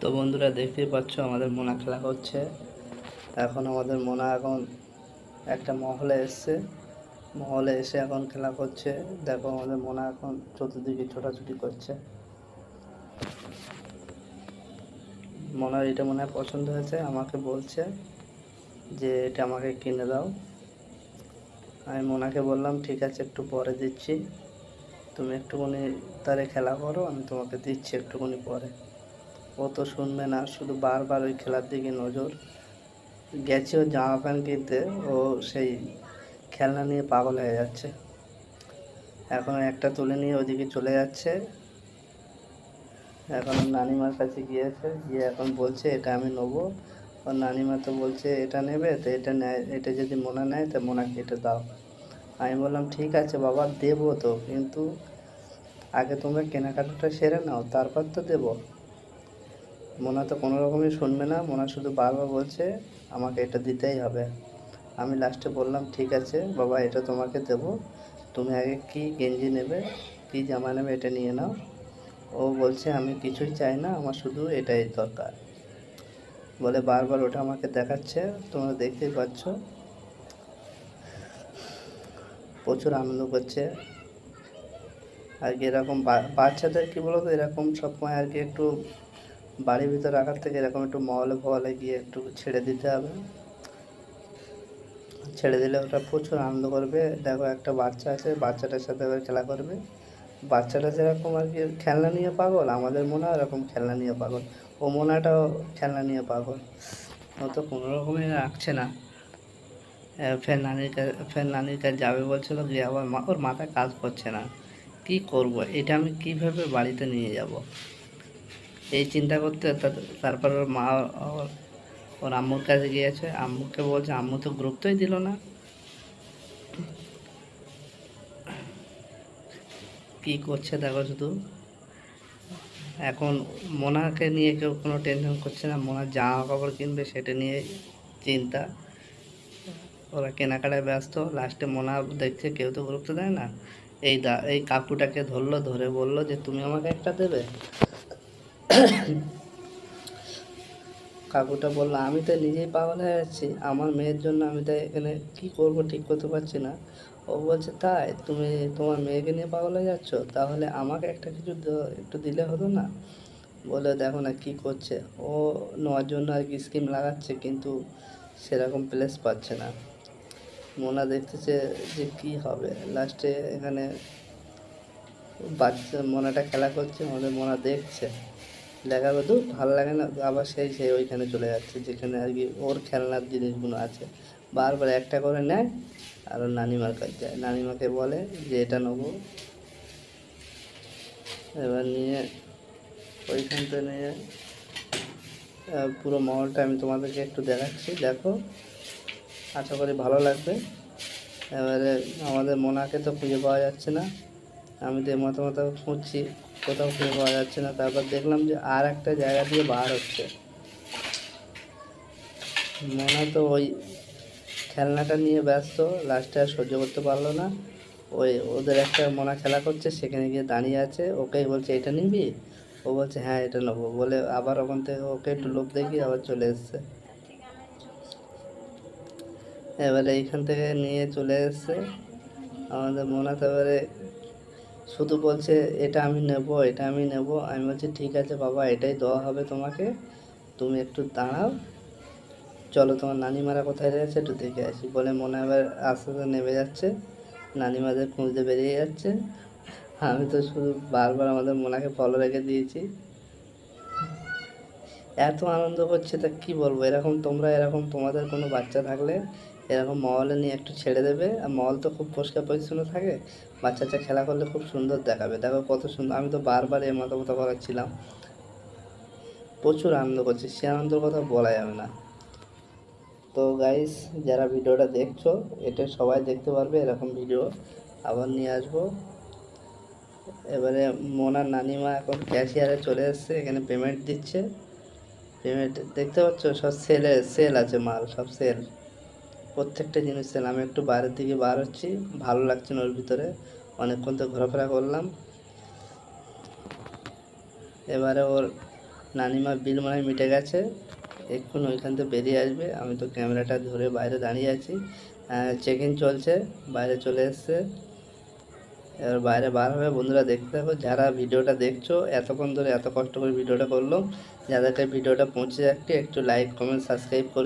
তো বন্ধুরা দেখতেই পাচ্ছ আমাদের মোনা খেলা হচ্ছে। এখন আমাদের মোনা এখন একটা মহলে এসছে, মহলে এসে এখন খেলা করছে। দেখো আমাদের মোনা এখন চতুর্দিকে ছোটাছুটি করছে। মোনার এটা মনে হয় পছন্দ হয়েছে, আমাকে বলছে যে এটা আমাকে কিনে দাও। আমি মোনাকে বললাম ঠিক আছে একটু পরে দিচ্ছি, তুমি একটুখানি তারে খেলা করো, আমি তোমাকে দিচ্ছি একটুখানি পরে। ও তো শুনবে না, শুধু বারবার ওই খেলার দিকে নজর। গেছে ও জামা প্যান্ট কিনতে, ও সেই খেলনা নিয়ে পাগল হয়ে যাচ্ছে। এখন একটা তুলে নিয়ে ওদিকে চলে যাচ্ছে। এখন নানিমার কাছে গিয়েছে, গিয়ে এখন বলছে এটা আমি নেবো। ওর নানিমা তো বলছে এটা নেবে, তো এটা নেয়, এটা যদি মোনা নেয় তো মোনাকে এটা দাও। আমি বললাম ঠিক আছে বাবা দেবো তো, কিন্তু আগে তোমরা কেনাকাটাটা সেরে নাও, তারপর তো দেবো। মোনা তো কোনো রকমই শুনবে না, মোনা শুধু বারবার বলছে আমাকে এটা দিতেই হবে। আমি লাস্টে বললাম ঠিক আছে বাবা এটা তোমাকে দেবো, তুমি আগে কি গেঞ্জি নেবে কি জামা নেবে এটা নিয়ে নাও। ও বলছে আমি কিছুই চাই না, আমার শুধু এটাই দরকার বলে বারবার ওটা আমাকে দেখাচ্ছে। তোমরা দেখতেই পাচ্ছ প্রচুর আনন্দ করছে। আর কি এরকম বাচ্চাদের কী বলো তো, এরকম সবসময় আর কি একটু বাড়ির ভিতরে রাখার থেকে এরকম একটু মহলে ফহলে গিয়ে একটু ছেড়ে দিতে হবে। ছেড়ে দিলে ওটা প্রচুর আনন্দ করবে। দেখো একটা বাচ্চা আছে, বাচ্চাটার সাথে এবার খেলা করবে। বাচ্চাটা যেরকম আর কি খেলনা নিয়ে পাগল, আমাদের মোনা এরকম খেলনা নিয়ে পাগল। ও মোনাটাও খেলনা নিয়ে পাগল, ও তো কোনো রকমই রাখছে না। ফের নানির কাছে যাবে বলছিল, গিয়ে আবার ওর মাথায় কাজ করছে না, কি করব, এটা আমি কিভাবে বাড়িতে নিয়ে যাব, এই চিন্তা করতে তারপর ওর মা ওর আম্মুর কাছে গিয়েছে। আম্মুকে বলছে, আম্মু তো গুরুত্বই দিল না। কি করছে দেখো শুধু। এখন মোনাকে নিয়ে কেউ কোনো টেনশন করছে না, মোনার জামা কাপড় কিনবে সেটা নিয়ে চিন্তা। ওরা কেনাকাটায় ব্যস্ত। লাস্টে মোনা দেখছে কেউ তো গুরুত্ব দেয় না, এই কাকুটাকে ধরলো, ধরে বললো যে তুমি আমাকে একটা দেবে। কাকুটা বললো আমি তো নিজেই পাগল হয়ে যাচ্ছি, আমার মেয়ের জন্য আমি তো এখানে কী করবো ঠিক করতে পারছি না। ও বলছে তাই তুমি তোমার মেয়েকে নিয়ে পাগল হয়ে যাচ্ছ, তাহলে আমাকে একটা কিছু একটু দিলে হতো না। বলে দেখো না কী করছে ও, নেওয়ার জন্য আর কি স্কিম লাগাচ্ছে, কিন্তু সেরকম প্লেস পাচ্ছে না। মোনা দেখতেছে যে কি হবে। লাস্টে এখানে বাচ্চা মোনাটা খেলা করছে, আমাদের মোনা দেখছে, দেখা দূর ভালো লাগে না, আবার সেই ওইখানে চলে যাচ্ছে যেখানে আর কি ওর খেলনার জিনিসগুলো আছে। বারবার একটা করে নেয় আর ওর নানিমার কাছে যায়, নানিমাকে বলে যে এটা নেবো। এবার নিয়ে ওইখানটা নিয়ে পুরো মহলটা আমি তোমাদেরকে একটু দেখাচ্ছি, দেখো আশা করি ভালো লাগবে। এবারে আমাদের মোনাকে তো খুঁজে পাওয়া যাচ্ছে না, আমি তো মাথা খুঁজছি, কোথাও খুঁজে পাওয়া যাচ্ছে না। তারপর দেখলাম যে আর একটা জায়গা দিয়ে বার হচ্ছে। মোনা তো ওই খেলনাটা নিয়ে ব্যস্ত, লাস্টে আর সহ্য করতে পারলো না। ওই ওদের একটা মোনা খেলা করছে, সেখানে গিয়ে দাঁড়িয়ে আছে, ওকেই বলছে এটা নিবি, ও বলছে হ্যাঁ এটা নেবো বলে আবার ওখান থেকে ওকে একটু লোভ দেখিয়ে আবার চলে এসছে। এবারে এইখান থেকে নিয়ে চলে এসছে আমাদের মোনা। তো এবারে শুধু বলছে এটা আমি নেব, এটা আমি নেব। আমি বলছি ঠিক আছে বাবা এটাই দেওয়া হবে তোমাকে, তুমি একটু দাঁড়াও, চলো তোমার নানিমারা কোথায় রয়েছে একটু দেখে আসি বলে মনে আবার আস্তে আস্তে নেমে যাচ্ছে, নানিমাদের খুঁজতে বেরিয়ে যাচ্ছে। আমি তো শুধু বারবার আমাদের মোনাকে ফলো রেখে দিয়েছি। এত আনন্দ করছে তা কী বলবো। এরকম তোমরা এরকম তোমাদের কোনো বাচ্চা থাকলে এরকম মহলে নিয়ে একটু ছেড়ে দেবে। আর মহল তো খুব পরিষ্কার পরিচ্ছন্ন থাকে, বাচ্চা খেলা করলে খুব সুন্দর দেখাবে। দেখো কত সুন্দর, আমি তো বারবার এ মাথা করাচ্ছিলাম। প্রচুর আনন্দ করছি, সে আনন্দের কথা বলা যাবে না। তো গাইস যারা ভিডিওটা দেখছো এটা সবাই দেখতে পারবে, এরকম ভিডিও আবার নিয়ে আসবো। এবারে মোনার নানিমা এখন ক্যাশিয়ারে চলে এসছে, এখানে পেমেন্ট দিচ্ছে। পেমেন্ট দেখতে পাচ্ছ সব সেল আছে, মাল সব সেল, প্রত্যেকটা জিনিস সেল। আমি একটু বাইরের দিকে বার হচ্ছি, ভালো লাগছে না ওর ভিতরে। অনেকক্ষণ তো ঘোরাফেরা করলাম। এবারে ওর নানিমার বিল মনে হয় মিটে গেছে, এক্ষুন ওইখান থেকে বেরিয়ে আসবে। আমি তো ক্যামেরাটা ধরে বাইরে দাঁড়িয়ে আছি, চেক ইন চলছে, বাইরে চলে এসছে। এবার বাইরে বার হবে। বন্ধুরা দেখতে থাকো, যারা ভিডিওটা দেখছো এতক্ষণ ধরে এত কষ্ট করে ভিডিওটা করলাম, যাদেরকে ভিডিওটা পৌঁছে যাচ্ছে একটু লাইক কমেন্ট সাবস্ক্রাইব করে